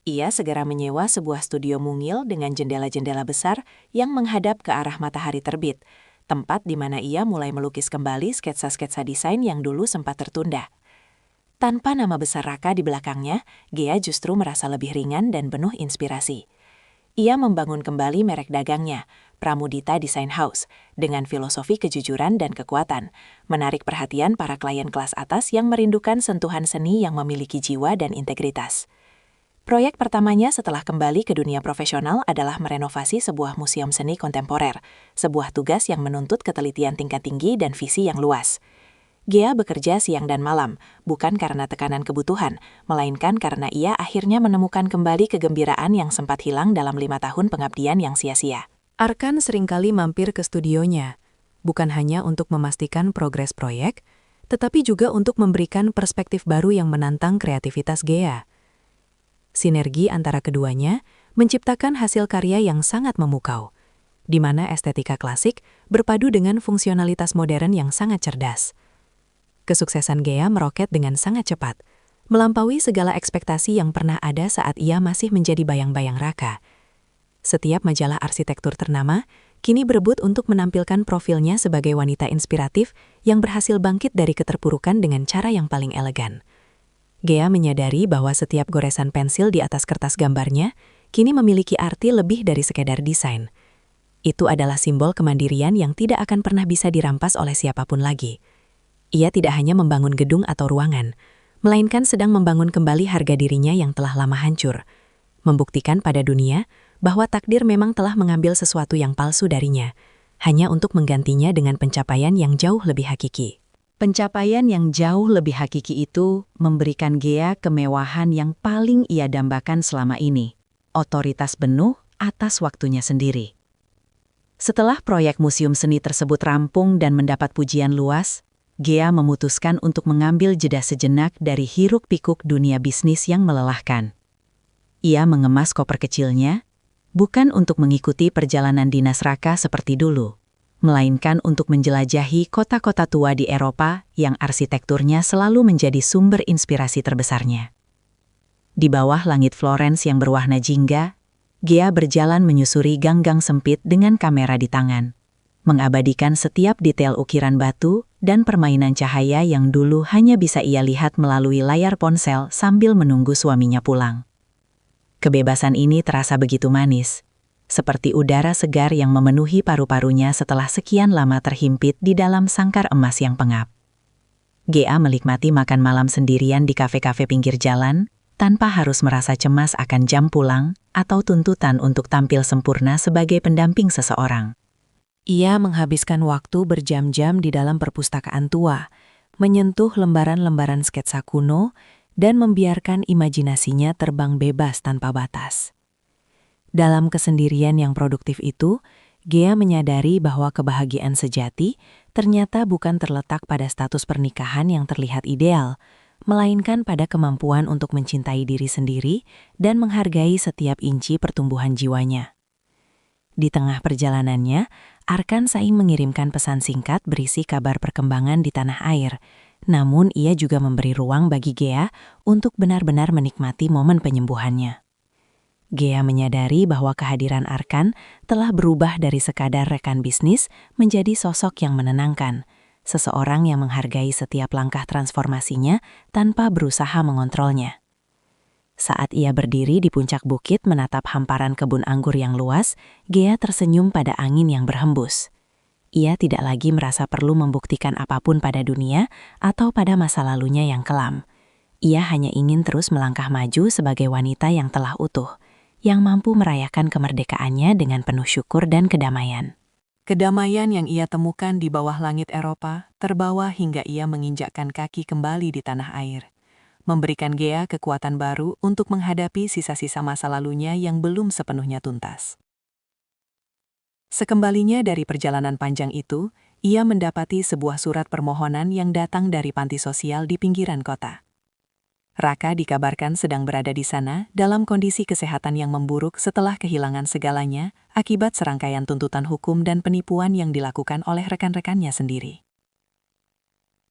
Ia segera menyewa sebuah studio mungil dengan jendela-jendela besar yang menghadap ke arah matahari terbit, tempat di mana ia mulai melukis kembali sketsa-sketsa desain yang dulu sempat tertunda. Tanpa nama besar Raka di belakangnya, Gea justru merasa lebih ringan dan penuh inspirasi. Ia membangun kembali merek dagangnya, Pramudita Design House, dengan filosofi kejujuran dan kekuatan, menarik perhatian para klien kelas atas yang merindukan sentuhan seni yang memiliki jiwa dan integritas. Proyek pertamanya setelah kembali ke dunia profesional adalah merenovasi sebuah museum seni kontemporer, sebuah tugas yang menuntut ketelitian tingkat tinggi dan visi yang luas. Gea bekerja siang dan malam, bukan karena tekanan kebutuhan, melainkan karena ia akhirnya menemukan kembali kegembiraan yang sempat hilang dalam 5 tahun pengabdian yang sia-sia. Arkan seringkali mampir ke studionya, bukan hanya untuk memastikan progres proyek, tetapi juga untuk memberikan perspektif baru yang menantang kreativitas Gea. Sinergi antara keduanya menciptakan hasil karya yang sangat memukau, di mana estetika klasik berpadu dengan fungsionalitas modern yang sangat cerdas. Kesuksesan Gea meroket dengan sangat cepat, melampaui segala ekspektasi yang pernah ada saat ia masih menjadi bayang-bayang Raka. Setiap majalah arsitektur ternama kini berebut untuk menampilkan profilnya sebagai wanita inspiratif yang berhasil bangkit dari keterpurukan dengan cara yang paling elegan. Gea menyadari bahwa setiap goresan pensil di atas kertas gambarnya kini memiliki arti lebih dari sekedar desain. Itu adalah simbol kemandirian yang tidak akan pernah bisa dirampas oleh siapapun lagi. Ia tidak hanya membangun gedung atau ruangan, melainkan sedang membangun kembali harga dirinya yang telah lama hancur, membuktikan pada dunia bahwa takdir memang telah mengambil sesuatu yang palsu darinya, hanya untuk menggantinya dengan pencapaian yang jauh lebih hakiki. Pencapaian yang jauh lebih hakiki itu memberikan Gea kemewahan yang paling ia dambakan selama ini, otoritas penuh atas waktunya sendiri. Setelah proyek museum seni tersebut rampung dan mendapat pujian luas, Gea memutuskan untuk mengambil jeda sejenak dari hiruk-pikuk dunia bisnis yang melelahkan. Ia mengemas koper kecilnya, bukan untuk mengikuti perjalanan dinas Raka seperti dulu, melainkan untuk menjelajahi kota-kota tua di Eropa yang arsitekturnya selalu menjadi sumber inspirasi terbesarnya. Di bawah langit Florence yang berwarna jingga, Gea berjalan menyusuri gang-gang sempit dengan kamera di tangan, mengabadikan setiap detail ukiran batu dan permainan cahaya yang dulu hanya bisa ia lihat melalui layar ponsel sambil menunggu suaminya pulang. Kebebasan ini terasa begitu manis, seperti udara segar yang memenuhi paru-parunya setelah sekian lama terhimpit di dalam sangkar emas yang pengap. Gea menikmati makan malam sendirian di kafe-kafe pinggir jalan, tanpa harus merasa cemas akan jam pulang atau tuntutan untuk tampil sempurna sebagai pendamping seseorang. Ia menghabiskan waktu berjam-jam di dalam perpustakaan tua, menyentuh lembaran-lembaran sketsa kuno, dan membiarkan imajinasinya terbang bebas tanpa batas. Dalam kesendirian yang produktif itu, Gea menyadari bahwa kebahagiaan sejati ternyata bukan terletak pada status pernikahan yang terlihat ideal, melainkan pada kemampuan untuk mencintai diri sendiri dan menghargai setiap inci pertumbuhan jiwanya. Di tengah perjalanannya, Arkan Saing mengirimkan pesan singkat berisi kabar perkembangan di tanah air, namun ia juga memberi ruang bagi Gea untuk benar-benar menikmati momen penyembuhannya. Gea menyadari bahwa kehadiran Arkan telah berubah dari sekadar rekan bisnis menjadi sosok yang menenangkan, seseorang yang menghargai setiap langkah transformasinya tanpa berusaha mengontrolnya. Saat ia berdiri di puncak bukit menatap hamparan kebun anggur yang luas, Gea tersenyum pada angin yang berhembus. Ia tidak lagi merasa perlu membuktikan apapun pada dunia atau pada masa lalunya yang kelam. Ia hanya ingin terus melangkah maju sebagai wanita yang telah utuh, yang mampu merayakan kemerdekaannya dengan penuh syukur dan kedamaian. Kedamaian yang ia temukan di bawah langit Eropa terbawa hingga ia menginjakkan kaki kembali di tanah air, memberikan Gea kekuatan baru untuk menghadapi sisa-sisa masa lalunya yang belum sepenuhnya tuntas. Sekembalinya dari perjalanan panjang itu, ia mendapati sebuah surat permohonan yang datang dari panti sosial di pinggiran kota. Raka dikabarkan sedang berada di sana dalam kondisi kesehatan yang memburuk setelah kehilangan segalanya akibat serangkaian tuntutan hukum dan penipuan yang dilakukan oleh rekan-rekannya sendiri.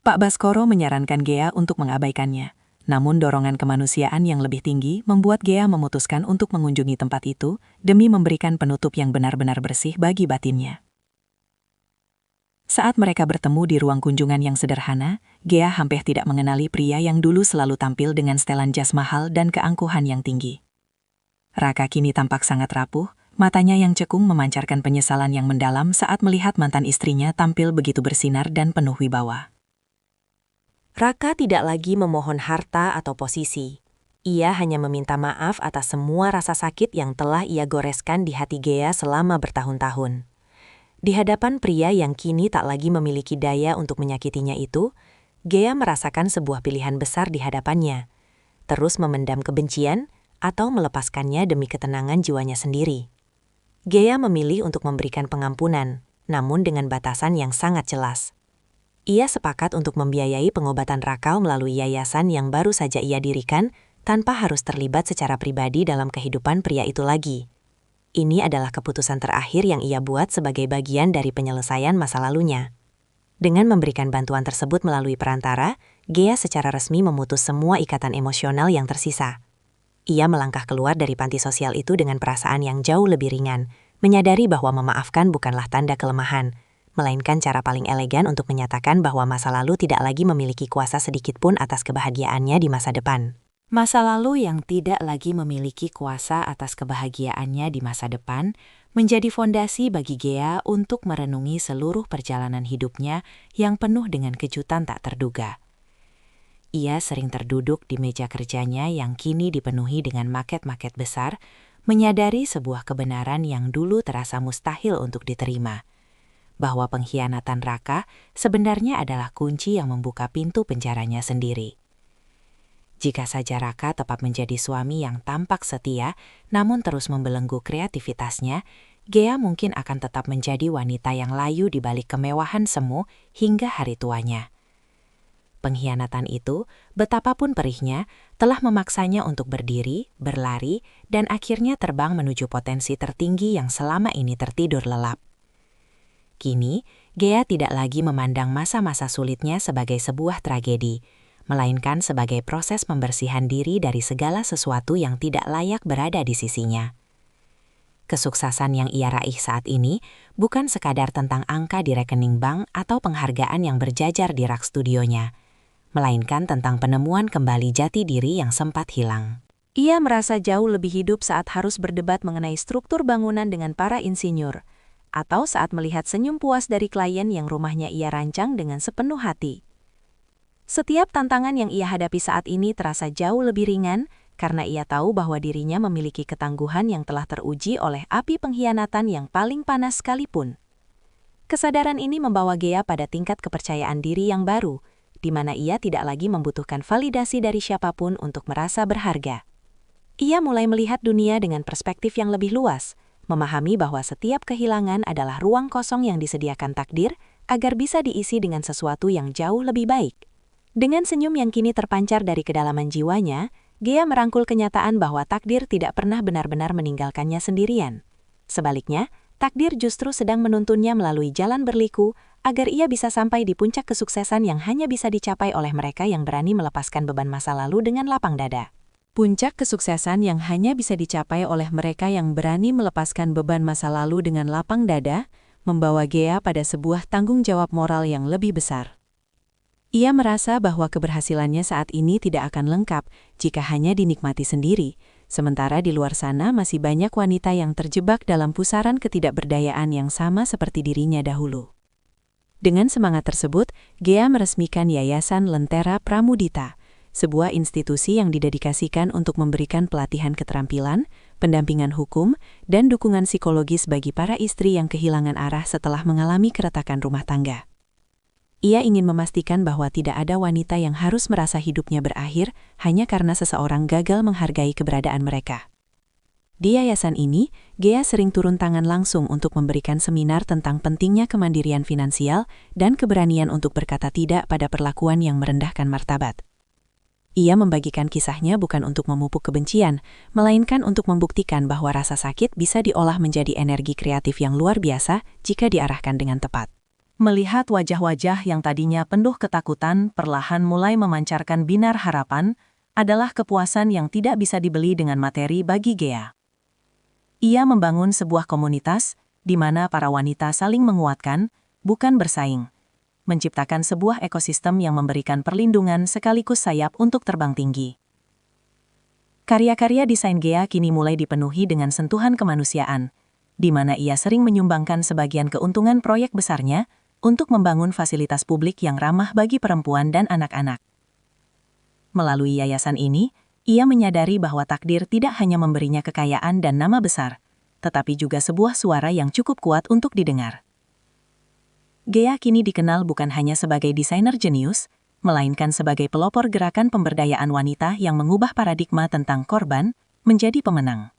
Pak Baskoro menyarankan Gea untuk mengabaikannya. Namun dorongan kemanusiaan yang lebih tinggi membuat Gea memutuskan untuk mengunjungi tempat itu demi memberikan penutup yang benar-benar bersih bagi batinnya. Saat mereka bertemu di ruang kunjungan yang sederhana, Gea hampir tidak mengenali pria yang dulu selalu tampil dengan setelan jas mahal dan keangkuhan yang tinggi. Raka kini tampak sangat rapuh, matanya yang cekung memancarkan penyesalan yang mendalam saat melihat mantan istrinya tampil begitu bersinar dan penuh wibawa. Raka tidak lagi memohon harta atau posisi. Ia hanya meminta maaf atas semua rasa sakit yang telah ia goreskan di hati Gea selama bertahun-tahun. Di hadapan pria yang kini tak lagi memiliki daya untuk menyakitinya itu, Gea merasakan sebuah pilihan besar di hadapannya. Terus memendam kebencian atau melepaskannya demi ketenangan jiwanya sendiri. Gea memilih untuk memberikan pengampunan, namun dengan batasan yang sangat jelas. Ia sepakat untuk membiayai pengobatan Raka melalui yayasan yang baru saja ia dirikan tanpa harus terlibat secara pribadi dalam kehidupan pria itu lagi. Ini adalah keputusan terakhir yang ia buat sebagai bagian dari penyelesaian masa lalunya. Dengan memberikan bantuan tersebut melalui perantara, Gea secara resmi memutus semua ikatan emosional yang tersisa. Ia melangkah keluar dari panti sosial itu dengan perasaan yang jauh lebih ringan, menyadari bahwa memaafkan bukanlah tanda kelemahan, melainkan cara paling elegan untuk menyatakan bahwa masa lalu tidak lagi memiliki kuasa sedikit pun atas kebahagiaannya di masa depan. Masa lalu yang tidak lagi memiliki kuasa atas kebahagiaannya di masa depan menjadi fondasi bagi Gea untuk merenungi seluruh perjalanan hidupnya yang penuh dengan kejutan tak terduga. Ia sering terduduk di meja kerjanya yang kini dipenuhi dengan maket-maket besar, menyadari sebuah kebenaran yang dulu terasa mustahil untuk diterima, bahwa pengkhianatan Raka sebenarnya adalah kunci yang membuka pintu penjaranya sendiri. Jika saja Raka tetap menjadi suami yang tampak setia, namun terus membelenggu kreativitasnya, Gea mungkin akan tetap menjadi wanita yang layu di balik kemewahan semu hingga hari tuanya. Pengkhianatan itu, betapapun perihnya, telah memaksanya untuk berdiri, berlari, dan akhirnya terbang menuju potensi tertinggi yang selama ini tertidur lelap. Kini, Gea tidak lagi memandang masa-masa sulitnya sebagai sebuah tragedi, melainkan sebagai proses pembersihan diri dari segala sesuatu yang tidak layak berada di sisinya. Kesuksesan yang ia raih saat ini bukan sekadar tentang angka di rekening bank atau penghargaan yang berjajar di rak studionya, melainkan tentang penemuan kembali jati diri yang sempat hilang. Ia merasa jauh lebih hidup saat harus berdebat mengenai struktur bangunan dengan para insinyur, atau saat melihat senyum puas dari klien yang rumahnya ia rancang dengan sepenuh hati. Setiap tantangan yang ia hadapi saat ini terasa jauh lebih ringan, karena ia tahu bahwa dirinya memiliki ketangguhan yang telah teruji oleh api pengkhianatan yang paling panas sekalipun. Kesadaran ini membawa Gea pada tingkat kepercayaan diri yang baru, di mana ia tidak lagi membutuhkan validasi dari siapapun untuk merasa berharga. Ia mulai melihat dunia dengan perspektif yang lebih luas, memahami bahwa setiap kehilangan adalah ruang kosong yang disediakan takdir agar bisa diisi dengan sesuatu yang jauh lebih baik. Dengan senyum yang kini terpancar dari kedalaman jiwanya, Gea merangkul kenyataan bahwa takdir tidak pernah benar-benar meninggalkannya sendirian. Sebaliknya, takdir justru sedang menuntunnya melalui jalan berliku agar ia bisa sampai di puncak kesuksesan yang hanya bisa dicapai oleh mereka yang berani melepaskan beban masa lalu dengan lapang dada. Puncak kesuksesan yang hanya bisa dicapai oleh mereka yang berani melepaskan beban masa lalu dengan lapang dada, membawa Gea pada sebuah tanggung jawab moral yang lebih besar. Ia merasa bahwa keberhasilannya saat ini tidak akan lengkap jika hanya dinikmati sendiri, sementara di luar sana masih banyak wanita yang terjebak dalam pusaran ketidakberdayaan yang sama seperti dirinya dahulu. Dengan semangat tersebut, Gea meresmikan Yayasan Lentera Pramudita, sebuah institusi yang didedikasikan untuk memberikan pelatihan keterampilan, pendampingan hukum, dan dukungan psikologis bagi para istri yang kehilangan arah setelah mengalami keretakan rumah tangga. Ia ingin memastikan bahwa tidak ada wanita yang harus merasa hidupnya berakhir hanya karena seseorang gagal menghargai keberadaan mereka. Di yayasan ini, Gea sering turun tangan langsung untuk memberikan seminar tentang pentingnya kemandirian finansial dan keberanian untuk berkata tidak pada perlakuan yang merendahkan martabat. Ia membagikan kisahnya bukan untuk memupuk kebencian, melainkan untuk membuktikan bahwa rasa sakit bisa diolah menjadi energi kreatif yang luar biasa jika diarahkan dengan tepat. Melihat wajah-wajah yang tadinya penuh ketakutan perlahan mulai memancarkan binar harapan adalah kepuasan yang tidak bisa dibeli dengan materi bagi Gea. Ia membangun sebuah komunitas di mana para wanita saling menguatkan, bukan bersaing. Menciptakan sebuah ekosistem yang memberikan perlindungan sekaligus sayap untuk terbang tinggi. Karya-karya desain Gea kini mulai dipenuhi dengan sentuhan kemanusiaan, di mana ia sering menyumbangkan sebagian keuntungan proyek besarnya untuk membangun fasilitas publik yang ramah bagi perempuan dan anak-anak. Melalui yayasan ini, ia menyadari bahwa takdir tidak hanya memberinya kekayaan dan nama besar, tetapi juga sebuah suara yang cukup kuat untuk didengar. Gea kini dikenal bukan hanya sebagai desainer jenius, melainkan sebagai pelopor gerakan pemberdayaan wanita yang mengubah paradigma tentang korban menjadi pemenang.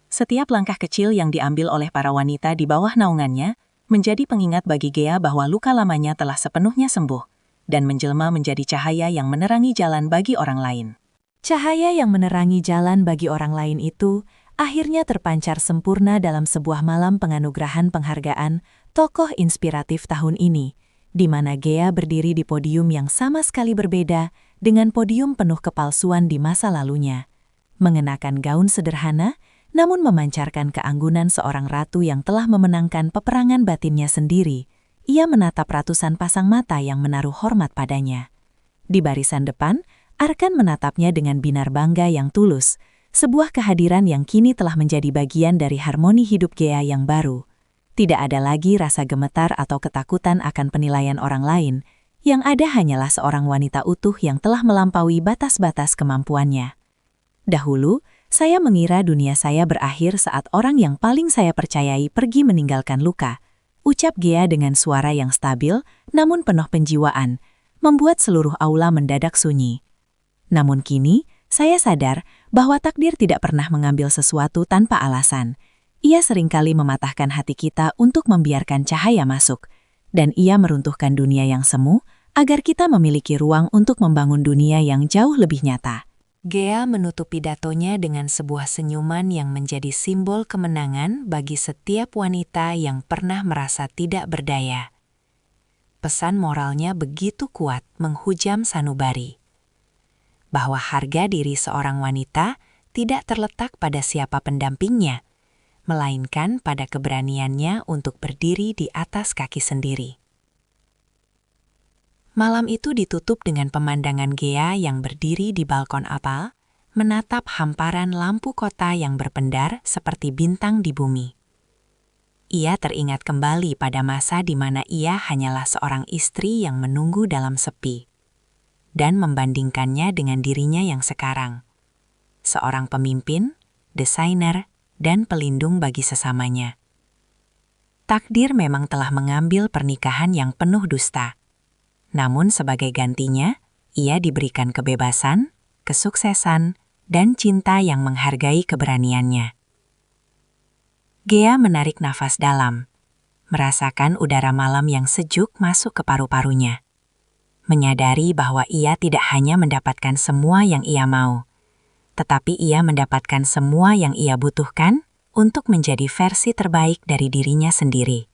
Setiap langkah kecil yang diambil oleh para wanita di bawah naungannya menjadi pengingat bagi Gea bahwa luka lamanya telah sepenuhnya sembuh dan menjelma menjadi cahaya yang menerangi jalan bagi orang lain. Cahaya yang menerangi jalan bagi orang lain itu akhirnya terpancar sempurna dalam sebuah malam penganugerahan penghargaan tokoh inspiratif tahun ini, di mana Gea berdiri di podium yang sama sekali berbeda dengan podium penuh kepalsuan di masa lalunya. Mengenakan gaun sederhana, namun memancarkan keanggunan seorang ratu yang telah memenangkan peperangan batinnya sendiri, ia menatap ratusan pasang mata yang menaruh hormat padanya. Di barisan depan, Arkan menatapnya dengan binar bangga yang tulus, sebuah kehadiran yang kini telah menjadi bagian dari harmoni hidup Gea yang baru. Tidak ada lagi rasa gemetar atau ketakutan akan penilaian orang lain, yang ada hanyalah seorang wanita utuh yang telah melampaui batas-batas kemampuannya. Dahulu, saya mengira dunia saya berakhir saat orang yang paling saya percayai pergi meninggalkan luka, ucap Gea dengan suara yang stabil namun penuh penjiwaan, membuat seluruh aula mendadak sunyi. Namun kini, saya sadar bahwa takdir tidak pernah mengambil sesuatu tanpa alasan. Ia seringkali mematahkan hati kita untuk membiarkan cahaya masuk, dan ia meruntuhkan dunia yang semu agar kita memiliki ruang untuk membangun dunia yang jauh lebih nyata. Gea menutup pidatonya dengan sebuah senyuman yang menjadi simbol kemenangan bagi setiap wanita yang pernah merasa tidak berdaya. Pesan moralnya begitu kuat menghujam sanubari, bahwa harga diri seorang wanita tidak terletak pada siapa pendampingnya, melainkan pada keberaniannya untuk berdiri di atas kaki sendiri. Malam itu ditutup dengan pemandangan Gea yang berdiri di balkon apal, menatap hamparan lampu kota yang berpendar seperti bintang di bumi. Ia teringat kembali pada masa di mana ia hanyalah seorang istri yang menunggu dalam sepi, dan membandingkannya dengan dirinya yang sekarang. Seorang pemimpin, desainer, dan pelindung bagi sesamanya. Takdir memang telah mengambil pernikahan yang penuh dusta. Namun sebagai gantinya, ia diberikan kebebasan, kesuksesan, dan cinta yang menghargai keberaniannya. Gea menarik nafas dalam, merasakan udara malam yang sejuk masuk ke paru-parunya. Menyadari bahwa ia tidak hanya mendapatkan semua yang ia mau, tetapi ia mendapatkan semua yang ia butuhkan untuk menjadi versi terbaik dari dirinya sendiri.